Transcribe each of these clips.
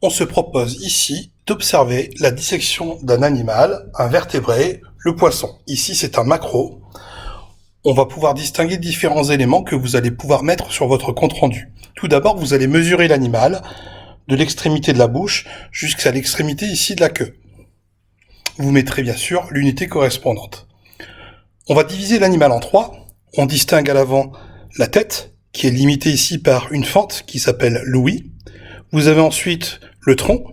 On se propose ici d'observer la dissection d'un animal, un vertébré, le poisson. Ici, c'est un maquereau. On va pouvoir distinguer différents éléments que vous allez pouvoir mettre sur votre compte-rendu. Tout d'abord, vous allez mesurer l'animal de l'extrémité de la bouche jusqu'à l'extrémité ici de la queue. Vous mettrez bien sûr l'unité correspondante. On va diviser l'animal en trois. On distingue à l'avant la tête, qui est limitée ici par une fente qui s'appelle l'ouïe. Vous avez ensuite le tronc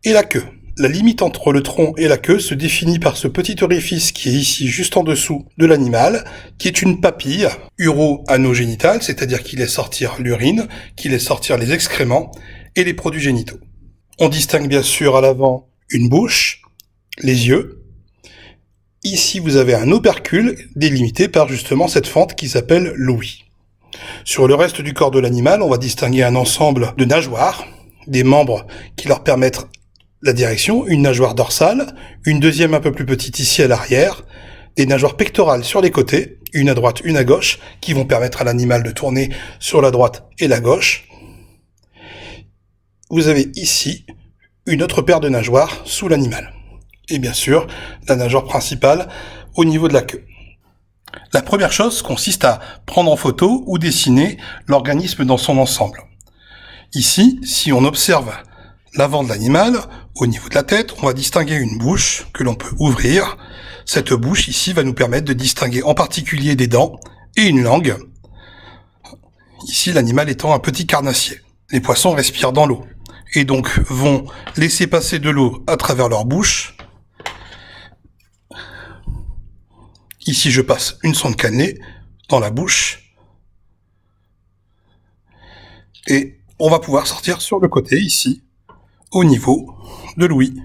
et la queue. La limite entre le tronc et la queue se définit par ce petit orifice qui est ici juste en dessous de l'animal, qui est une papille uro-anogénitale, c'est-à-dire qui laisse sortir l'urine, qui laisse sortir les excréments et les produits génitaux. On distingue bien sûr à l'avant une bouche, les yeux. Ici, vous avez un opercule délimité par justement cette fente qui s'appelle l'ouïe. Sur le reste du corps de l'animal, on va distinguer un ensemble de nageoires, des membres qui leur permettent la direction, une nageoire dorsale, une deuxième un peu plus petite ici à l'arrière, des nageoires pectorales sur les côtés, une à droite, une à gauche, qui vont permettre à l'animal de tourner sur la droite et la gauche. Vous avez ici une autre paire de nageoires sous l'animal. Et bien sûr, la nageoire principale au niveau de la queue. La première chose consiste à prendre en photo ou dessiner l'organisme dans son ensemble. Ici, si on observe l'avant de l'animal, au niveau de la tête, on va distinguer une bouche que l'on peut ouvrir. Cette bouche ici va nous permettre de distinguer en particulier des dents et une langue. Ici, l'animal étant un petit carnassier. Les poissons respirent dans l'eau et donc vont laisser passer de l'eau à travers leur bouche. Ici, je passe une sonde cannelée dans la bouche. Et on va pouvoir sortir sur le côté, ici, au niveau de l'ouïe.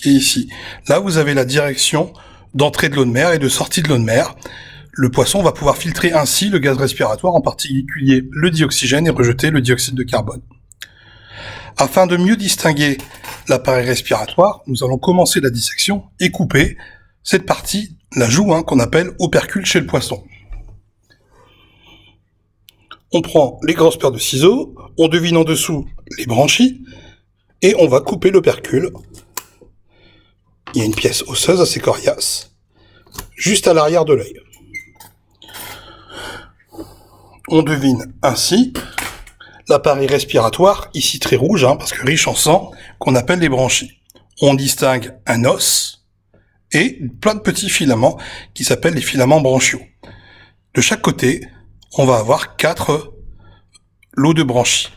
Et ici. Là, vous avez la direction d'entrée de l'eau de mer et de sortie de l'eau de mer. Le poisson va pouvoir filtrer ainsi le gaz respiratoire, en particulier le dioxygène, et rejeter le dioxyde de carbone. Afin de mieux distinguer l'appareil respiratoire, nous allons commencer la dissection et couper cette partie, la joue, qu'on appelle opercule chez le poisson. On prend les grosses paires de ciseaux, on devine en dessous les branchies, et on va couper l'opercule. Il y a une pièce osseuse assez coriace, juste à l'arrière de l'œil. On devine ainsi l'appareil respiratoire, ici très rouge, parce que riche en sang, qu'on appelle les branchies. On distingue un os et plein de petits filaments qui s'appellent les filaments branchiaux. De chaque côté, on va avoir 4 lots de branchies.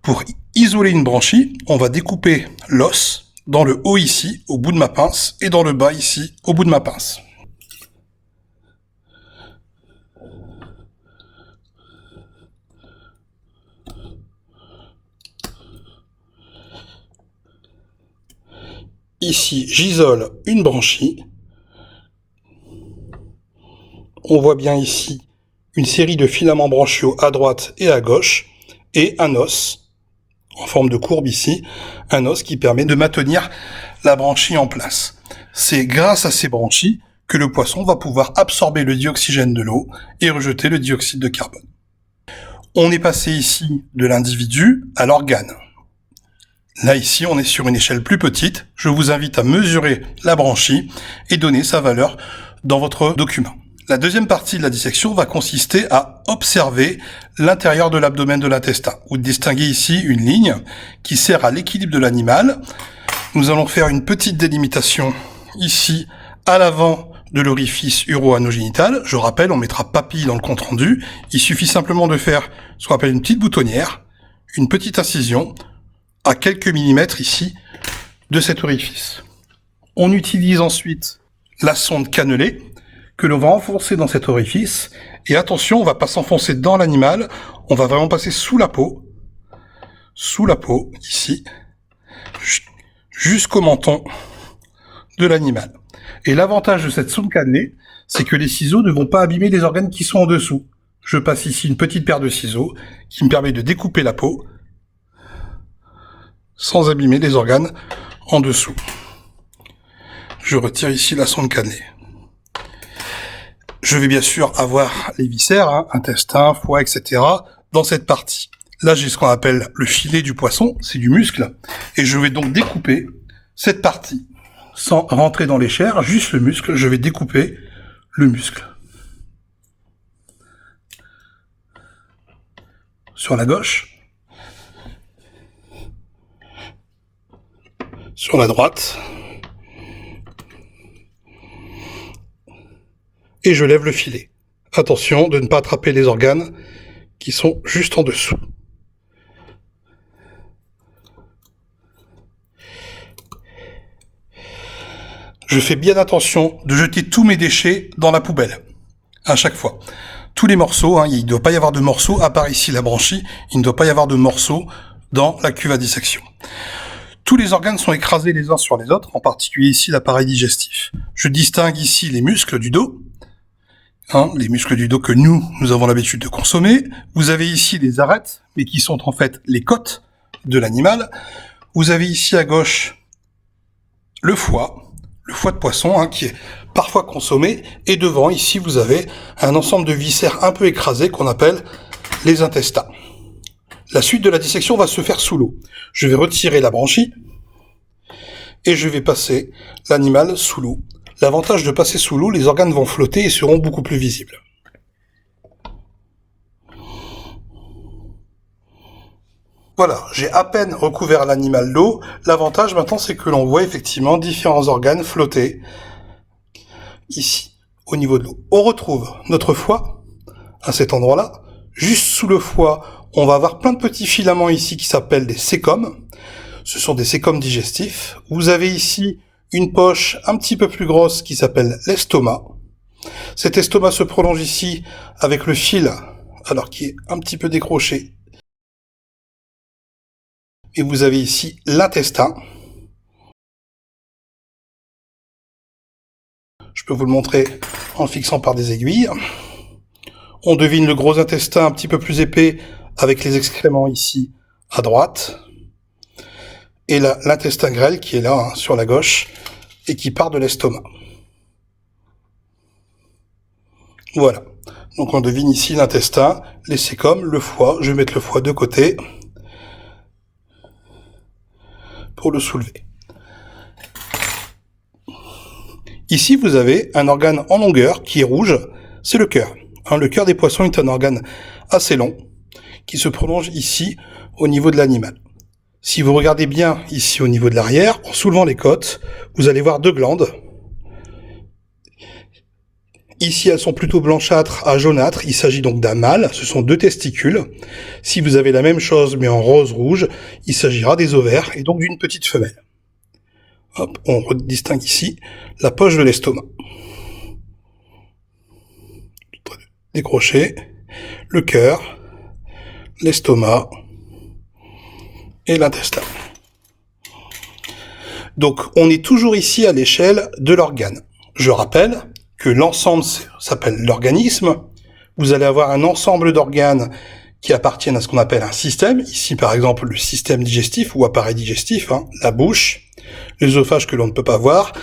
Pour isoler une branchie, on va découper l'os dans le haut ici, au bout de ma pince, et dans le bas ici, au bout de ma pince. Ici, j'isole une branchie. On voit bien ici une série de filaments branchiaux à droite et à gauche, et un os, en forme de courbe ici, un os qui permet de maintenir la branchie en place. C'est grâce à ces branchies que le poisson va pouvoir absorber le dioxygène de l'eau et rejeter le dioxyde de carbone. On est passé ici de l'individu à l'organe. Là, ici, on est sur une échelle plus petite. Je vous invite à mesurer la branchie et donner sa valeur dans votre document. La deuxième partie de la dissection va consister à observer l'intérieur de l'abdomen de l'intestin. Vous distinguez ici une ligne qui sert à l'équilibre de l'animal. Nous allons faire une petite délimitation ici à l'avant de l'orifice uro-anogénital. Je rappelle, on mettra papille dans le compte rendu. Il suffit simplement de faire ce qu'on appelle une petite boutonnière, une petite incision à quelques millimètres ici de cet orifice. On utilise ensuite la sonde cannelée que l'on va enfoncer dans cet orifice. Et attention, on va pas s'enfoncer dans l'animal, on va vraiment passer sous la peau, ici, jusqu'au menton de l'animal. Et l'avantage de cette sonde cannelée, c'est que les ciseaux ne vont pas abîmer les organes qui sont en dessous. Je passe ici une petite paire de ciseaux qui me permet de découper la peau sans abîmer les organes en dessous. Je retire ici la sonde cannelée. Je vais bien sûr avoir les viscères, intestins, foie, etc. dans cette partie. Là, j'ai ce qu'on appelle le filet du poisson, c'est du muscle, et je vais donc découper cette partie sans rentrer dans les chairs, juste le muscle, je vais découper le muscle. Sur la gauche, sur la droite, et je lève le filet. Attention de ne pas attraper les organes qui sont juste en dessous. Je fais bien attention de jeter tous mes déchets dans la poubelle, à chaque fois. Tous les morceaux, il ne doit pas y avoir de morceaux, à part ici la branchie, il ne doit pas y avoir de morceaux dans la cuve à dissection. Tous les organes sont écrasés les uns sur les autres, en particulier ici l'appareil digestif. Je distingue ici les muscles du dos, les muscles du dos que nous avons l'habitude de consommer. Vous avez ici les arêtes, mais qui sont en fait les côtes de l'animal. Vous avez ici à gauche le foie de poisson, qui est parfois consommé, et devant, ici, vous avez un ensemble de viscères un peu écrasés qu'on appelle les intestins. La suite de la dissection va se faire sous l'eau. Je vais retirer la branchie, et je vais passer l'animal sous l'eau. L'avantage de passer sous l'eau, les organes vont flotter et seront beaucoup plus visibles. Voilà, j'ai à peine recouvert l'animal d'eau. L'avantage maintenant, c'est que l'on voit effectivement différents organes flotter ici, au niveau de l'eau. On retrouve notre foie à cet endroit-là. Juste sous le foie, on va avoir plein de petits filaments ici qui s'appellent des sécomes. Ce sont des sécomes digestifs. Vous avez ici une poche un petit peu plus grosse qui s'appelle l'estomac. Cet estomac se prolonge ici avec le fil, alors qui est un petit peu décroché. Et vous avez ici l'intestin. Je peux vous le montrer en le fixant par des aiguilles. On devine le gros intestin un petit peu plus épais avec les excréments ici à droite. Et là, l'intestin grêle qui est là, sur la gauche, et qui part de l'estomac. Voilà. Donc on devine ici l'intestin, les sécomes, le foie. Je vais mettre le foie de côté pour le soulever. Ici, vous avez un organe en longueur qui est rouge, c'est le cœur. Le cœur des poissons est un organe assez long qui se prolonge ici au niveau de l'animal. Si vous regardez bien ici au niveau de l'arrière, en soulevant les côtes, vous allez voir deux glandes. Ici, elles sont plutôt blanchâtres à jaunâtres. Il s'agit donc d'un mâle. Ce sont deux testicules. Si vous avez la même chose, mais en rose-rouge, il s'agira des ovaires et donc d'une petite femelle. Hop, on distingue ici la poche de l'estomac. Décroché, le cœur, l'estomac et l'intestin. Donc, on est toujours ici à l'échelle de l'organe. Je rappelle que l'ensemble s'appelle l'organisme. Vous allez avoir un ensemble d'organes qui appartiennent à ce qu'on appelle un système. Ici, par exemple, le système digestif ou appareil digestif, la bouche, l'œsophage que l'on ne peut pas voir,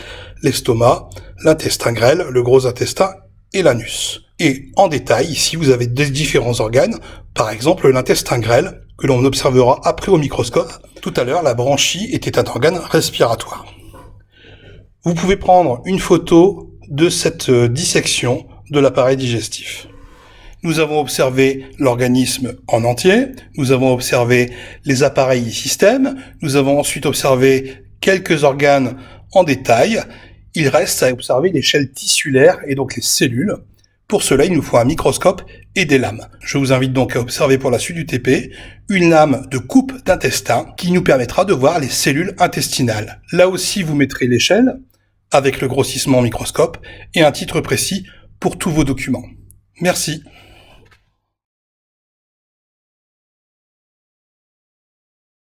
l'estomac, l'intestin grêle, le gros intestin et l'anus. Et en détail, ici, vous avez des différents organes, par exemple l'intestin grêle, que l'on observera après au microscope. Tout à l'heure, la branchie était un organe respiratoire. Vous pouvez prendre une photo de cette dissection de l'appareil digestif. Nous avons observé l'organisme en entier, nous avons observé les appareils et systèmes, nous avons ensuite observé quelques organes en détail. Il reste à observer l'échelle tissulaire et donc les cellules. Pour cela, il nous faut un microscope et des lames. Je vous invite donc à observer pour la suite du TP une lame de coupe d'intestin qui nous permettra de voir les cellules intestinales. Là aussi, vous mettrez l'échelle avec le grossissement au microscope et un titre précis pour tous vos documents. Merci.